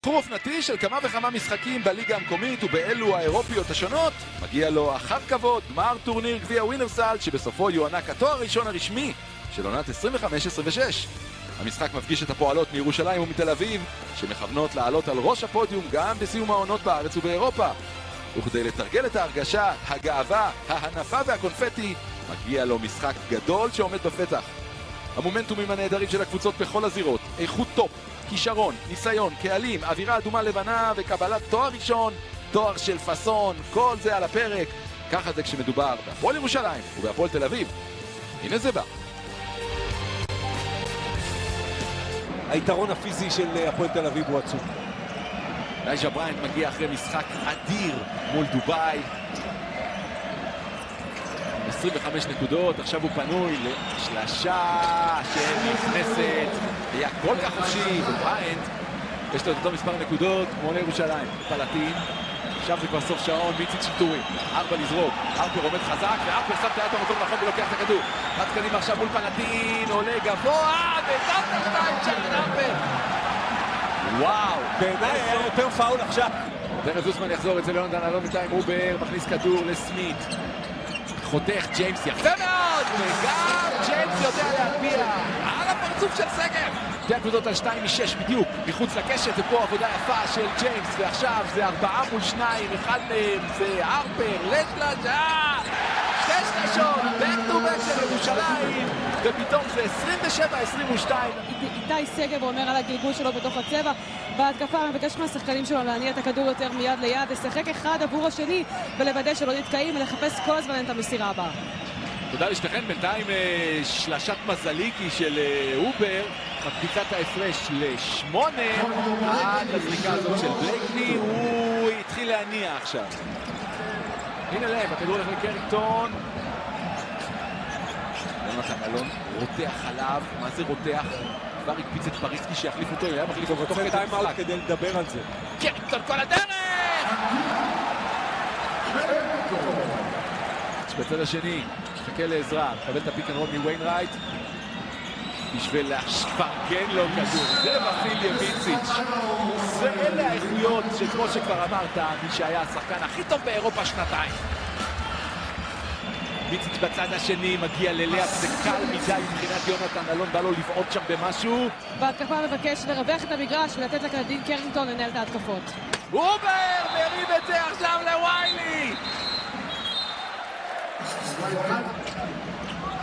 באיחור אופנתי של כמה וכמה משחקים בליגה המקומית ובאלו האירופיות השונות, מגיע לו אחר כבוד גמר טורניר גביע ווינרסל, שבסופו יוענק התואר הראשון הרשמי של עונת 25-26. המשחק מפגיש את הפועלות מירושלים ומתל אביב, שמכוונות לעלות על ראש הפודיום גם בסיום העונות בארץ ובאירופה. וכדי לתרגל את ההרגשה, הגאווה, ההנפה והקונפטי, מגיע לו משחק גדול שעומד בפתח. המומנטומים הנהדרים של הקבוצות בכל הזירות, איכות טופ, כישרון, ניסיון, קהלים, אווירה אדומה לבנה וקבלת תואר ראשון, תואר של פסון, כל זה על הפרק. ככה זה כשמדובר בהפועל ירושלים ובהפועל תל אביב. הנה זה בא. היתרון הפיזי של הפועל תל אביב הוא עצום. אלייג'ה בריינט מגיע אחרי משחק אדיר מול דובאי. 25 נקודות, עכשיו הוא פנוי לשלשה שנכנסת, היה כל כך חופשי, ובריינט יש לו את אותו מספר נקודות כמו לירושלים. פלטין, עכשיו זה כבר סוף שעון, מיציץ' שיטורי, 4 לזרוק, הרפר עומד חזק, והרפר שם את היד במקום נכון ולוקח את הכדור. רץ קדימה עכשיו מול פלטין, עולה גבוה, ודווקא 2 של הרפר. וואו, בעיניי היה יותר פאול עכשיו. דרז אוסמן יחזור את זה ליונתן אלון בינתיים, אובר מכניס כדור לסמית. חותך ג'יימס יפה מאוד, וגם ג'יימס יודע להטביע על הפרצוף של סגב. 2 נקודות על 2 מ-6 בדיוק, מחוץ לקשת, ופה עבודה יפה של ג'יימס, ועכשיו זה 4 מול 2, אחד מהם זה הרפר, לשלשה, 2 שלשות, back to back של ירושלים, ופתאום זה 27-22. איתי סגב אומר על הגלגול שלו בתוך הצבע, בהתקפה מבקש מהשחקנים שלו להניע את הכדור יותר מיד ליד, לשחק אחד עבור השני ולוודא שלא נתקעים ולחפש כל הזמן את המסירה הבאה. תודה לשתכן, בינתיים שלשת מזליקי של אובר מקפיצה את ההפרש ל8 עד לזריקה הזאת של בלייקני. הוא התחיל להניע עכשיו. הנה לב, הכדור הולך לקרינגטון. יונתן אלון רותח עליו, מה זה רותח? כבר הקפיץ את פריצקי שיחליף אותו, היה מחליף אותו תוך כדי משחק. כדי לדבר על זה. קרינגטון כל הדרך! בצד השני, מחכה לעזרה, מקבל את הפיק אנד רול מוויינרייט בשביל להשפרגן לו כדור. זה מפעיל מיציץ'. זה אלה האיכויות שכמו שכבר אמרת, מי שהיה השחקן הכי טוב באירופה שנתיים. מיציץ' בצד השני מגיע ללאה, זה קל מדי מבחינת יונתן אלון, בא לו לבעוט שם במשהו. בהתקפה מבקש לרווח את המגרש ולתת לקדין קרינגטון לנהל את ההתקפות. אובר מרים את זה עכשיו לוויילי.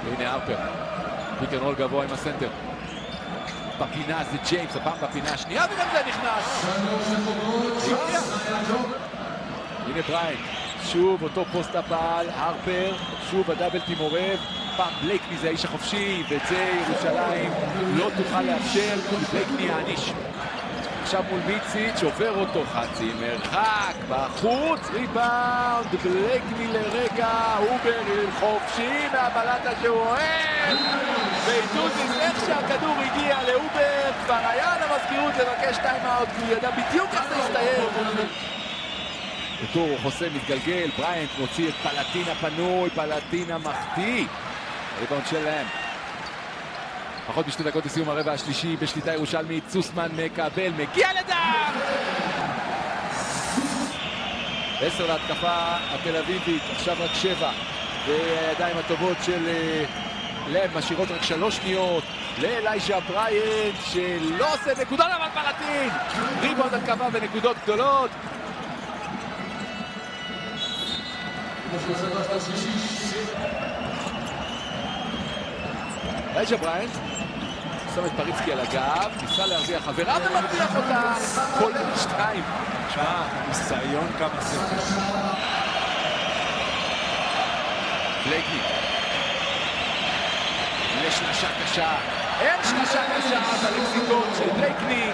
והנה הרפר, פיק אנד רול גבוה עם הסנטר. בפינה זה ג'יימס, הפעם בפינה השנייה וגם זה נכנס. הנה בריינט, שוב אותו פוסט-אפ על הרפר, שוב הדאבל טים עורב. פעם בלייקני זה האיש החופשי, ואת זה ירושלים לא תוכל לאפשר, כי בלייקני יעניש. עכשיו מול מיציץ' עובר אותו חצי מרחק בחוץ, ריבאונד, בלייקני לרגע, אובר חופשי מהבלטה שהוא אוהב, ואיתוזיס איך שהכדור הגיע לאובר, כבר היה על המזכירות לבקש טיימאוט, כי הוא ידע בדיוק איך זה יסתיים. אותו חוסם מתגלגל, בריינט מוציא את פלטין הפנוי, פלטין המחטיא, ריבאונד שלהם. פחות ב2 דקות לסיום הרבע השלישי, בשליטה ירושלמית, סוסמן מקבל, מגיע לדם! 10 להתקפה התל אביבית, עכשיו רק 7, והידיים הטובות של לב משאירות רק 3 שניות לאלייג'ה בריינט, שלא עושה נקודות, אבל פלטין! ריבאונד התקפה ונקודות גדולות. אלייג'ה בריינט שם את פריצקי על הגב, ניסה להרוויח חברה ומרוויח אותה, כולל 2. שמע, ניסיון כמה ספר. בלייקני לשלשה קשה, אין שלשה קשה בלקסיקון של בלייקני.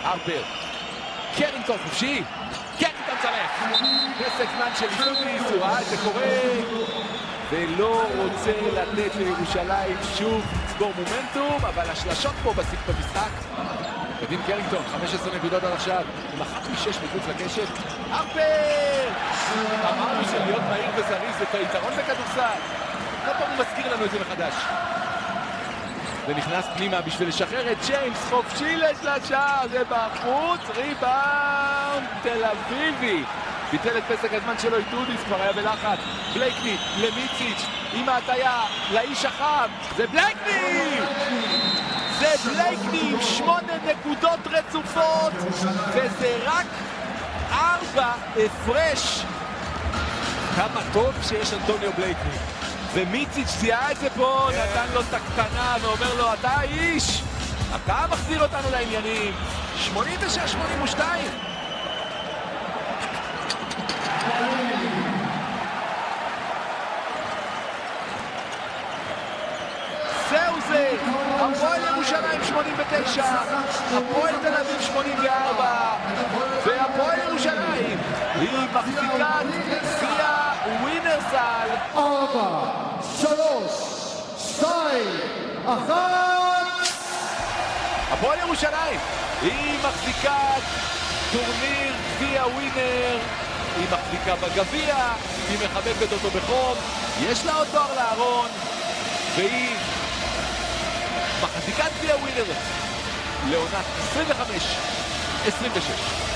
הרפר, קרינגטון חופשי, קרינגטון צלף, פסק זמן של איתוזיס, הוא ראה את זה קורה ולא רוצה לתת לירושלים שוב לצבור מומנטום, אבל השלשות פה במשחק. קדין קרינגטון, 15 נקודות עד עכשיו, עם 1 מ-6 מחוץ לקשת. הרפר! אמרנו שלהיות מהיר וזריז זה היתרון בכדורסל. כל פעם הוא מזכיר לנו את זה מחדש. ונכנס פנימה בשביל לשחרר את ג'יימס, חופשי לשלושה, זה בחוץ, ריבאונד תל אביבי. ביטל את פסק הזמן שלו, איטודיס כבר היה בלחץ. בלייקני למיציץ' עם ההטיה לאיש החם, זה בלייקני! זה בלייקני עם 8 נקודות רצופות, וזה רק 4 הפרש. כמה טוב שיש אנטוניו בלייקני. ומיציץ' זיהה את זה פה, נתן לו את הקטנה ואומר לו, אתה האיש, אתה מחזיר אותנו לעניינים. 96-82. זהו זה, הפועל ירושלים 89, הפועל תל אביב 84, והפועל ירושלים היא מחזיקת גביע ווינרסל. 4, 3, 2, 1. הפועל ירושלים היא מחזיקת טורניר גביע ווינר, היא מחזיקה בגביע, היא מחבקת אותו בחום, יש לה עוד תואר לארון, והיא מחזיקת גביע ווינר לעונת 25-26.